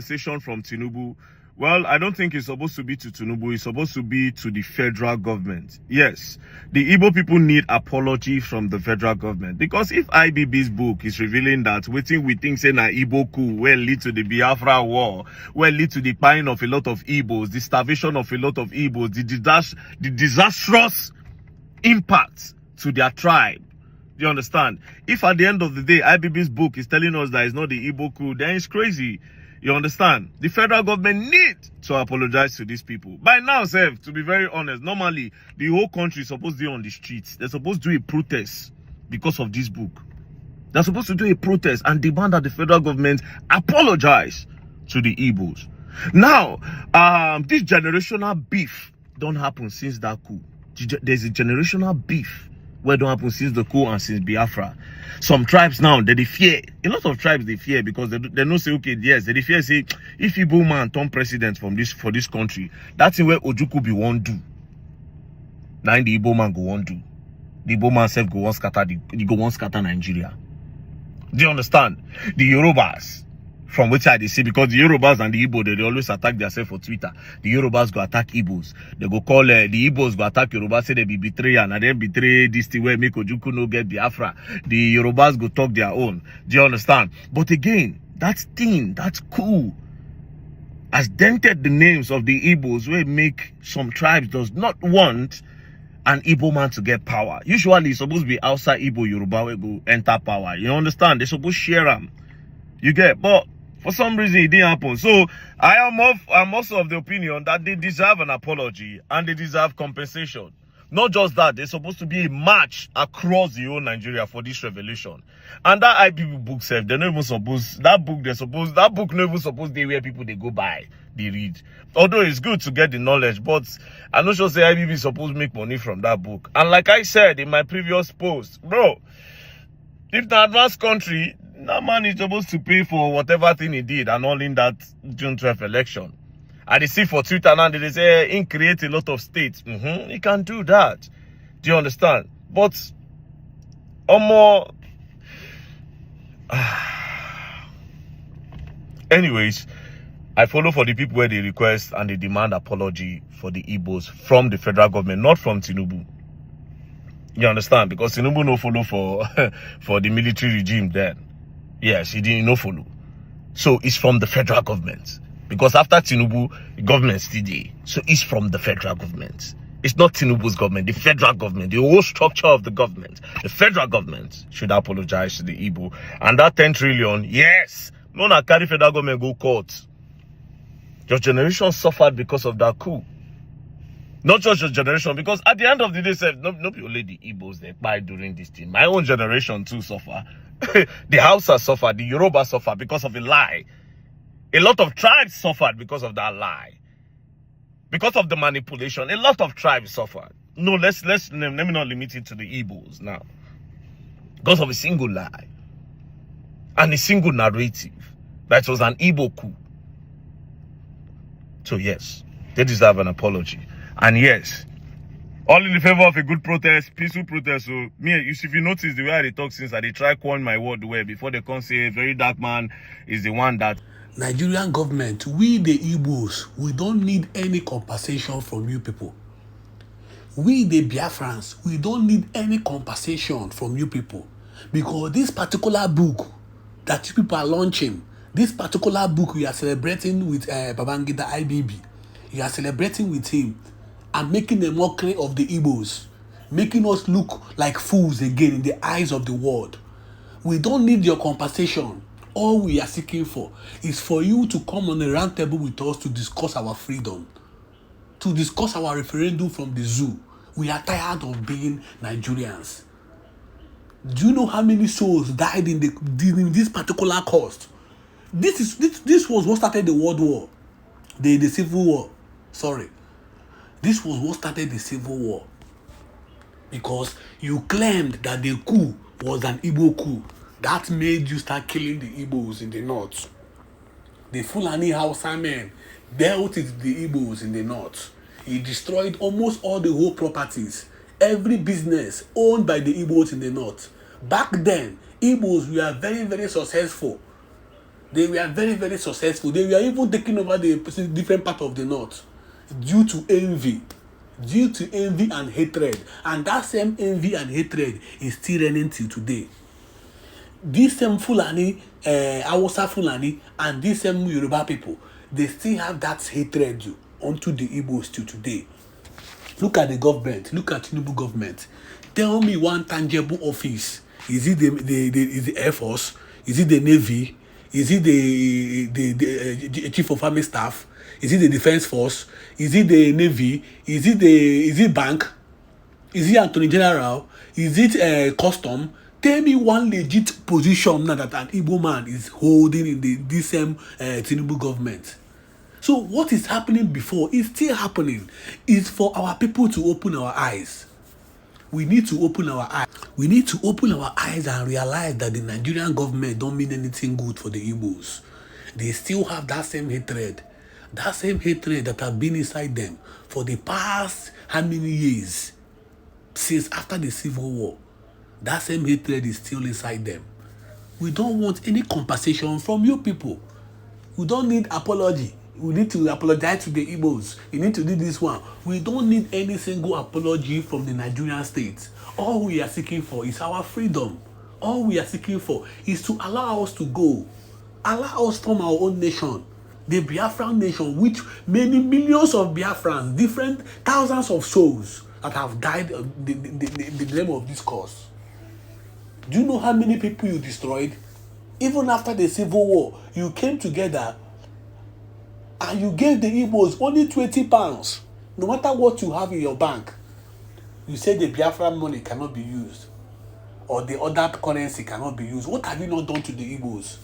Compensation from Tinubu. Well, I don't think it's supposed to be to Tinubu. It's supposed to be to the federal government. Yes, the Igbo people need apology from the federal government, because if IBB's book is revealing that waiting we think say na Igbo coup will lead to the Biafra war, will lead to the dying of a lot of Igbos, the starvation of a lot of Igbos, the disastrous impact to their tribe. Do you understand? If at the end of the day IBB's book is telling us that it's not the Igbo coup, then it's crazy. You understand? The federal government need to apologize to these people. By now, Seth, to be very honest, normally the whole country is supposed to be on the streets. They're supposed to do a protest because of this book. They're supposed to do a protest and demand that the federal government apologize to the Igbos. Now, this generational beef don't happen since that coup. There's a generational beef where don't happen since the coup and since Biafra. Some tribes now, they fear. A lot of tribes, they fear because they don't say, okay, yes, they fear, say, if Igbo man turn president for this country, that's where Ojuku be won't do. Now the Igbo man go won't do. The Igbo man self go one scatter Nigeria. Do you understand? The Yorubas, from which side they see, because the Yorubas and the Igbo, they always attack themselves for Twitter. The Yorubas go attack Igbos. They go call the Igbos go attack Yorubas, say they be betrayer, and then betray this thing where make Ojuku no get Biafra. The Yorubas go talk their own. Do you understand? But again, that thing, that's cool, has dented the names of the Igbos, where make some tribes does not want an Igbo man to get power. Usually it's supposed to be outside Igbo Yoruba where go enter power. You understand? They're supposed to share them. You get, but for some reason it didn't happen. So I'm also of the opinion that they deserve an apology and they deserve compensation. Not just that, there's supposed to be a march across the whole Nigeria for this revelation. And that IBB book said they're not even supposed, that book not even supposed to be where people they go buy, they read. Although it's good to get the knowledge, but I'm not sure say IBB is supposed to make money from that book. And like I said in my previous post, bro, if the advanced country, that man is supposed to pay for whatever thing he did and all in that June 12th election. And they see for Twitter now, they say, he create a lot of states. He can do that. Do you understand? But, anyways, I follow for the people where they request and they demand apology for the Igbos from the federal government, not from Tinubu. You understand? Because Tinubu no follow for the military regime then. Yes, he didn't no follow. So it's from the federal government. Because after Tinubu, the government still there. So it's from the federal government. It's not Tinubu's government, the federal government, the whole structure of the government. The federal government should apologize to the Igbo. And that 10 trillion, yes, no na carry federal government go court. Your generation suffered because of that coup. Not just your generation, because at the end of the day, not only the Igbos they buy during this thing. My own generation too suffer. The Hausa suffered, the Yoruba suffered because of a lie. A lot of tribes suffered because of that lie. Because of the manipulation, a lot of tribes suffered. No, let me not limit it to the Igbos now. Because of a single lie. And a single narrative. That was an Igbo coup. So yes, they deserve an apology. And yes, all in the favor of a good protest, peaceful protest. So me, if you notice the way I talk since I try coin my word way before they come say a very dark man is the one that Nigerian government, we the Igbos, we don't need any compensation from you people. We the Biafrans, we don't need any compensation from you people. Because this particular book that you people are launching, this particular book we are celebrating with Babangida IBB, you are celebrating with him and making a mockery of the Igbos, making us look like fools again in the eyes of the world. We don't need your compensation. All we are seeking for is for you to come on a round table with us to discuss our freedom, to discuss our referendum from the zoo. We are tired of being Nigerians. Do you know how many souls died in this particular cause? This was what started the World War, the Civil War. Sorry, this was what started the Civil War, because you claimed that the coup was an Igbo coup. That made you start killing the Igbos in the north. The Fulani Hausa men dealt with the Igbos in the north. He destroyed almost all the whole properties, every business owned by the Igbos in the north. Back then, Igbos were very, very successful. They were very, very successful. They were even taking over the different part of the north due to envy. Due to envy and hatred. And that same envy and hatred is still running till today. This same Fulani, Hausa Fulani, and this same Yoruba people, they still have that hatred onto the Igbos till today. Look at the government. Look at Tinubu government. Tell me one tangible office. Is it the Air Force? Is it the Navy? Is it the Chief of Army Staff? Is it the Defense Force? Is it the Navy? Is it bank? Is it Attorney General? Is it custom? Tell me one legit position now that an Igbo man is holding in this same Tinubu government. So what is happening before is still happening. It's for our people to open our eyes. We need to open our eyes. We need to open our eyes and realize that the Nigerian government don't mean anything good for the Igbos. They still have that same hatred. That same hatred that has been inside them for the past how many years? Since after the Civil War. That same hatred is still inside them. We don't want any compensation from you people. We don't need apology. We need to apologize to the Igbos. You need to do this one. We don't need any single apology from the Nigerian state. All we are seeking for is our freedom. All we are seeking for is to allow us to go. Allow us form our own nation. The Biafran nation, which many millions of Biafrans, different thousands of souls that have died in the name of this cause. Do you know how many people you destroyed? Even after the Civil War, you came together and you gave the Igbos only 20 pounds. No matter what you have in your bank, you say the Biafran money cannot be used or the other currency cannot be used. What have you not done to the Igbos?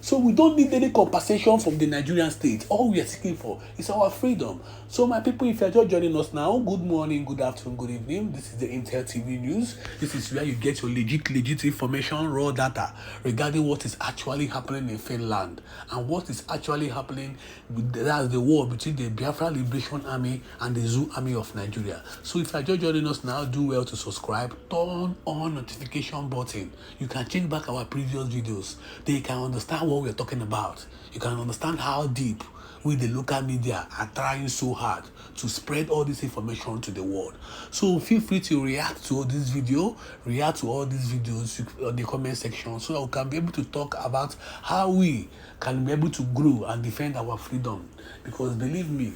So we don't need any compensation from the Nigerian state. All we are seeking for is our freedom. So my people, if you're just joining us now, good morning, good afternoon, good evening. This is the Intel TV News. This is where you get your legit information, raw data regarding what is actually happening in Finland and what is actually happening. That's the war between the Biafra Liberation Army and the Zoo Army of Nigeria. So if you're just joining us now, do well to subscribe, turn on notification button. You can change back our previous videos. They can understand what we're talking about. You can understand how deep we, the local media, are trying so hard to spread all this information to the world. So feel free to react to this video, react to all these videos on the comment section so that we can be able to talk about how we can be able to grow and defend our freedom. Because believe me,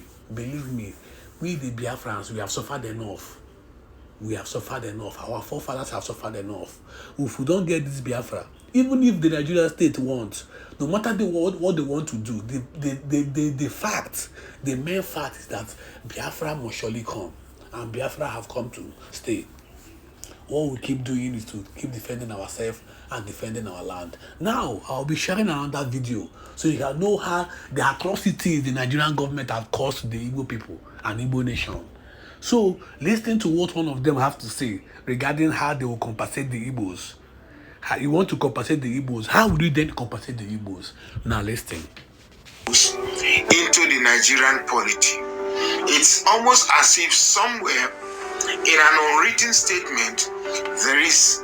we the Biafrans, we have suffered enough. We have suffered enough. Our forefathers have suffered enough. If we don't get this Biafra, even if the Nigerian state wants, no matter what they want to do, the main fact is that Biafra must surely come. And Biafra have come to stay. What we keep doing is to keep defending ourselves and defending our land. Now, I'll be sharing another video so you can know how the atrocities the Nigerian government have caused to the Igbo people and Igbo nation. So, listen to what one of them have to say regarding how they will compensate the Igbos. How you want to compensate the Igbos? How will you then compensate the Igbos? Now, listen. Into the Nigerian polity. It's almost as if somewhere in an unwritten statement there is a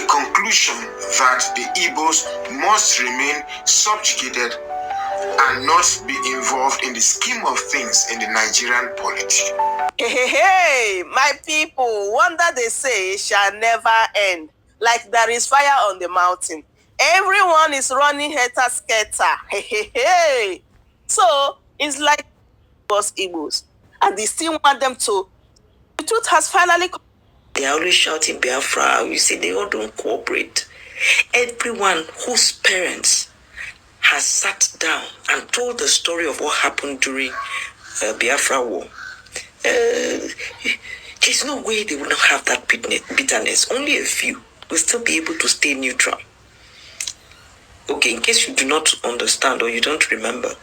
conclusion that the Igbos must remain subjugated and not be involved in the scheme of things in the Nigerian polity. Hey, my people, wonder they say shall never end. Like there is fire on the mountain. Everyone is running helter-skelter. Hey. So, it's like Igbos. And they still want them to. The truth has finally come. They are always shouting Biafra. You see, they all don't cooperate. Everyone whose parents has sat down and told the story of what happened during Biafra War. There's no way they will not have that bitterness. Only a few will still be able to stay neutral. Okay, in case you do not understand or you don't remember,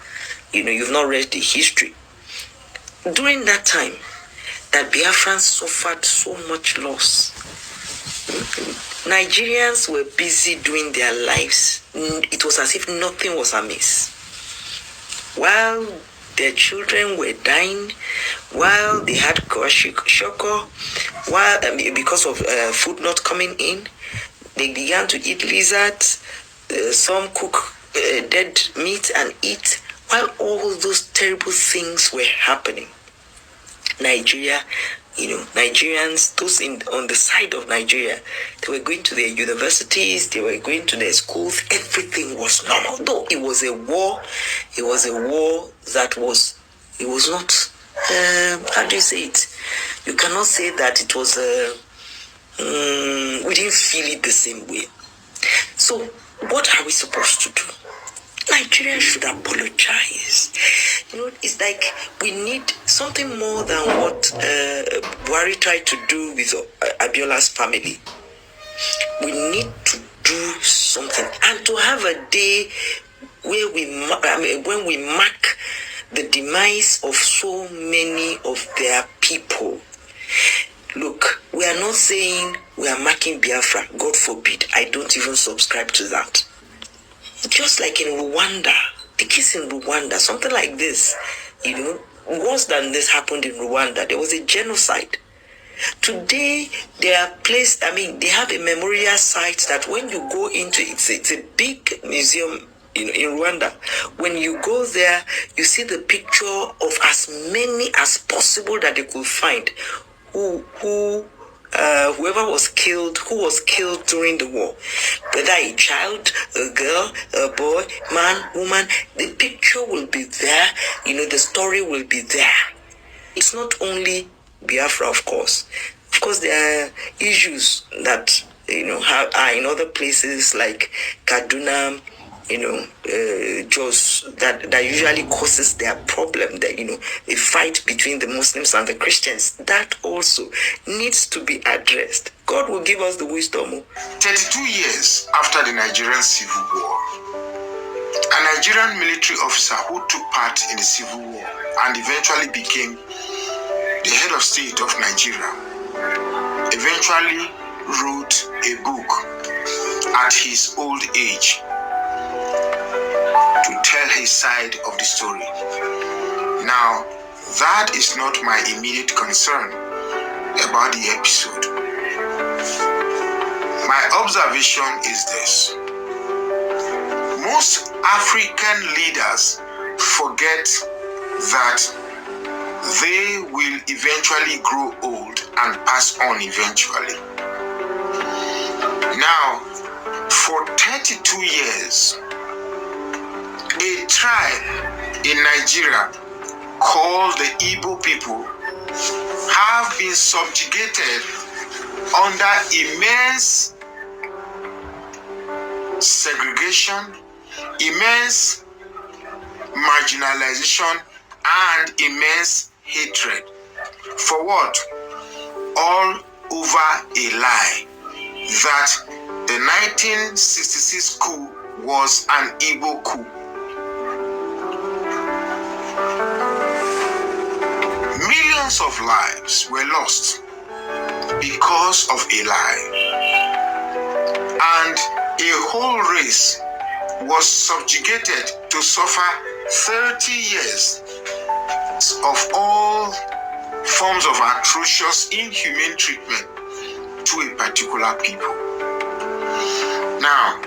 you've not read the history. During that time, that Biafrans suffered so much loss. Nigerians were busy doing their lives. It was as if nothing was amiss. While their children were dying, while they had shoko, while because of food not coming in, they began to eat lizards. some cook dead meat and eat. While all those terrible things were happening, Nigeria, Nigerians, those on the side of Nigeria, they were going to their universities, they were going to their schools, everything was normal. Though it was a war that was not, how do you say it? You cannot say that it was, we didn't feel it the same way. So, what are we supposed to do? Nigeria should apologize. It's like we need something more than what Buhari tried to do with Abiola's family. We need to do something and to have a day where when we mark the demise of so many of their people. Look, we are not saying we are marking Biafra. God forbid. I don't even subscribe to that. Just like in Rwanda, the case in Rwanda, something like this, worse than this happened in Rwanda. There was a genocide. Today, they have a memorial site that when you go into it's a big museum in Rwanda. When you go there, you see the picture of as many as possible that they could find whoever was killed, who was killed during the war, whether a child, a girl, a boy, man, woman, the picture will be there, the story will be there. It's not only Biafra, of course. Of course, there are issues that, are in other places like Kaduna, Jos, that usually causes their problem, that, a fight between the Muslims and the Christians. That also needs to be addressed. God will give us the wisdom. 32 years after the Nigerian Civil War, a Nigerian military officer who took part in the Civil War and eventually became the head of state of Nigeria, eventually wrote a book at his old age to tell his side of the story. Now, that is not my immediate concern about the episode. My observation is this. Most African leaders forget that they will eventually grow old and pass on eventually. Now, for 32 years, a tribe in Nigeria called the Igbo people have been subjugated under immense segregation, immense marginalization, and immense hatred. For what? All over a lie that the 1966 coup was an Igbo coup. Millions of lives were lost because of a lie. And a whole race was subjugated to suffer 30 years of all forms of atrocious, inhumane treatment to a particular people. Now,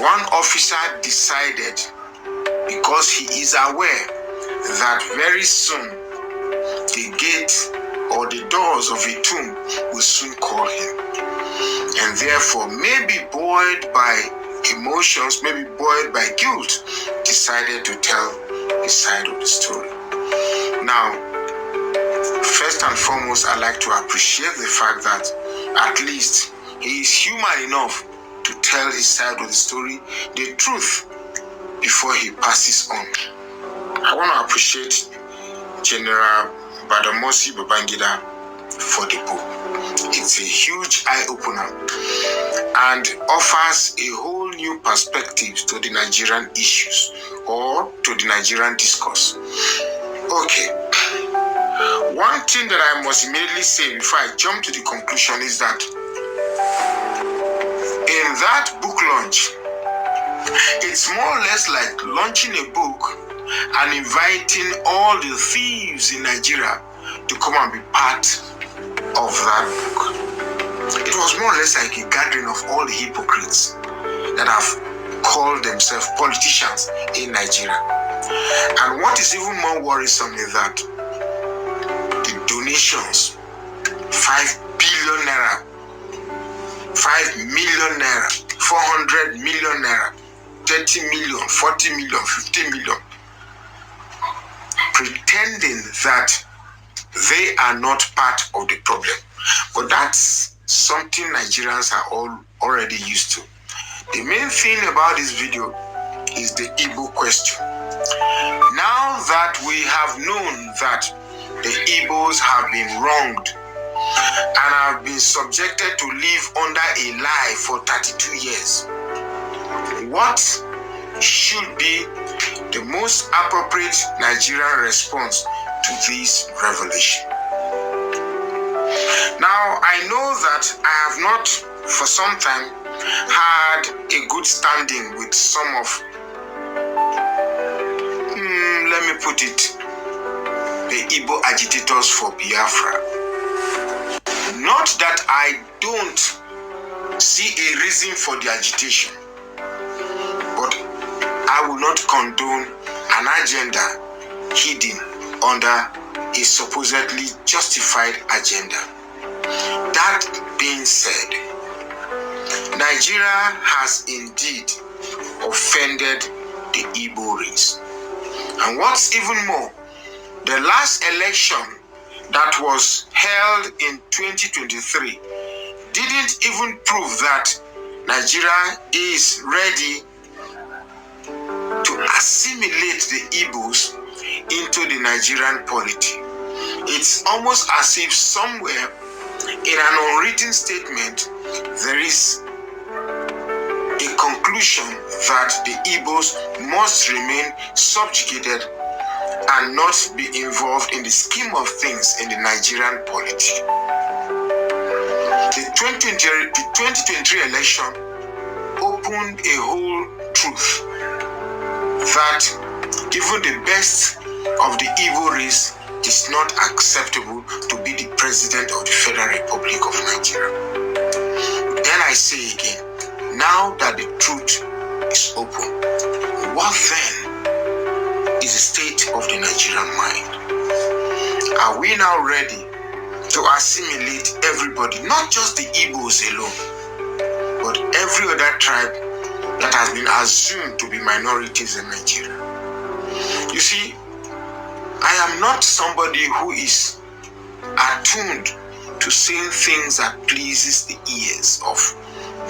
one officer decided, because he is aware that very soon the gate or the doors of a tomb will soon call him, and therefore, maybe buoyed by emotions, maybe buoyed by guilt, decided to tell his side of the story. Now, first and foremost, I like to appreciate the fact that at least he is human enough to tell his side of the story, the truth, before he passes on. I want to appreciate General Badamasi Babangida for the book. It's a huge eye-opener and offers a whole new perspective to the Nigerian issues or to the Nigerian discourse. Okay. One thing that I must immediately say before I jump to the conclusion is that in that book launch, it's more or less like launching a book and inviting all the thieves in Nigeria to come and be part of that book. It was more or less like a gathering of all the hypocrites that have called themselves politicians in Nigeria. And what is even more worrisome is that the donations, 5 billion naira, 5 million naira, 400 million naira, 30 million, 40 million, 50 million, pretending that they are not part of the problem. But that's something Nigerians are all already used to. The main thing about this video is the Igbo question. Now that we have known that the Igbos have been wronged and have been subjected to live under a lie for 32 years, what should be the most appropriate Nigerian response to this revelation? Now, I know that I have not for some time had a good standing with some of, let me put it, the Igbo agitators for Biafra. Not that I don't see a reason for the agitation, but I will not condone an agenda hidden under a supposedly justified agenda. That being said, Nigeria has indeed offended the Igbo race. And what's even more, the last election that was held in 2023 didn't even prove that Nigeria is ready to assimilate the Igbos into the Nigerian polity. It's almost as if somewhere in an unwritten statement there is a conclusion that the Igbos must remain subjugated and not be involved in the scheme of things in the Nigerian polity. The 2023 election opened a whole truth that even the best of the Igbo race is not acceptable to be the president of the Federal Republic of Nigeria. Then I say again, now that the truth is open, what then is the state of the Nigerian mind? Are we now ready to assimilate everybody, not just the Igbos alone, but every other tribe that has been assumed to be minorities in Nigeria? You see, I am not somebody who is attuned to saying things that pleases the ears of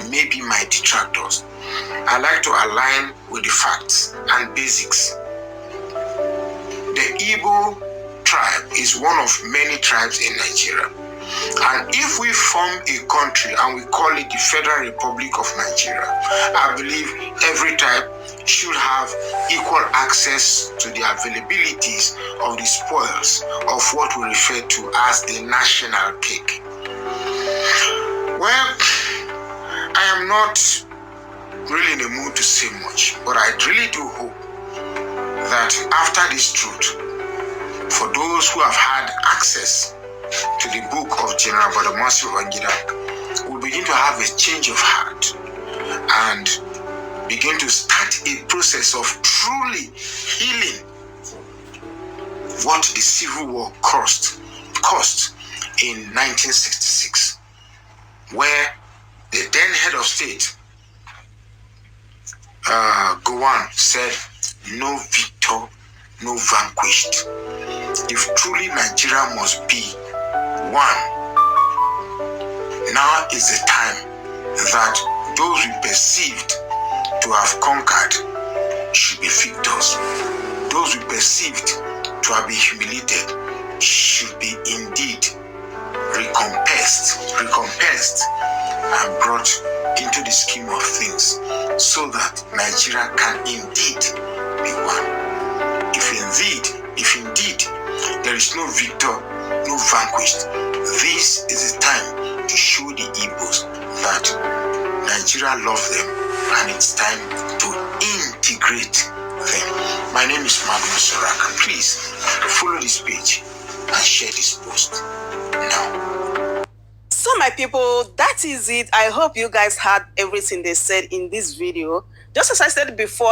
maybe my detractors. I like to align with the facts and basics. The Igbo tribe is one of many tribes in Nigeria. And if we form a country and we call it the Federal Republic of Nigeria, I believe every tribe should have equal access to the availabilities of the spoils of what we refer to as the national cake. Well, I am not really in the mood to say much, but I really do hope that after this truth, for those who have had access to the book of General Badamasi Babangida, will begin to have a change of heart and begin to start a process of truly healing what the Civil War cost in 1966, where the then head of state, Govt, said, "No victor, no vanquished." If truly Nigeria must be one, now is the time that those we perceived to have conquered should be victors. Those we perceived to have been humiliated should be indeed recompensed and brought into the scheme of things, so that Nigeria can indeed be one. If indeed there is no victor, no vanquished, this is the time to show the Igbos that Nigeria loves them and it's time to integrate them. My name is Magnus Soraka. Please follow this page and share this post now. So my people, that is it. I hope you guys had everything they said in this video. Just as I said before,